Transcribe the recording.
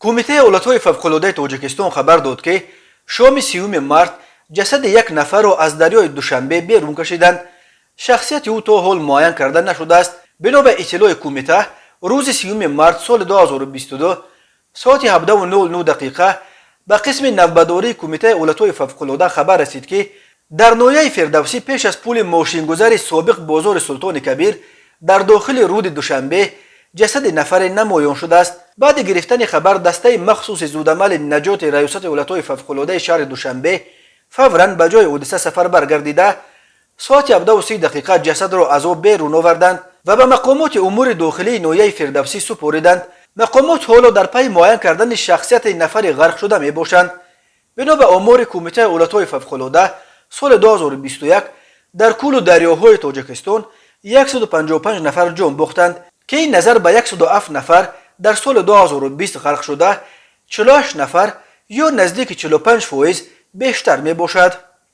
کمیته ایالت‌های فوق‌العاده تاجیکستان خبر داد که شام 30 مارت جسد یک نفر را از دریای دوشنبه بیرون کشیدند. شخصیت او تا حال معین کرده نشده است. بنا به اطلاع کمیته روز 30 مارت سال 2022 ساعت 17:09 دقیقه به قسم نوبداری کمیته ایالت‌های فوق‌العاده خبر رسید که در ناحیه فردوسی پیش از پل ماشینگذار سابق بازار سلطان کبیر در داخل رود دوشنبه جسد نفر نمایان شده است. بعد گرفتن خبر دسته مخصوص زودعمل نجات ریاست ایالت‌های فوق‌العاده شهر دوشنبه فوراً به جای حادثه سفر برگردیده ساعت 17:30 دقیقه جسد را از آب بیرون آوردند و به مقامات امور داخلی ناحیه فردوسی سپردند. مقامات حالا در پی معین کردن شخصیت نفر غرق شده می باشند. بنا به آمار کمیته ایالت‌های فوق‌العاده سال 2021 در کل دریاهای تاجیکستان 155 نفر جان باختند که این نظر به 107 نفر در سال 2020 غرق شده 48 نفر یا نزدیک 45% بیشتر می باشد.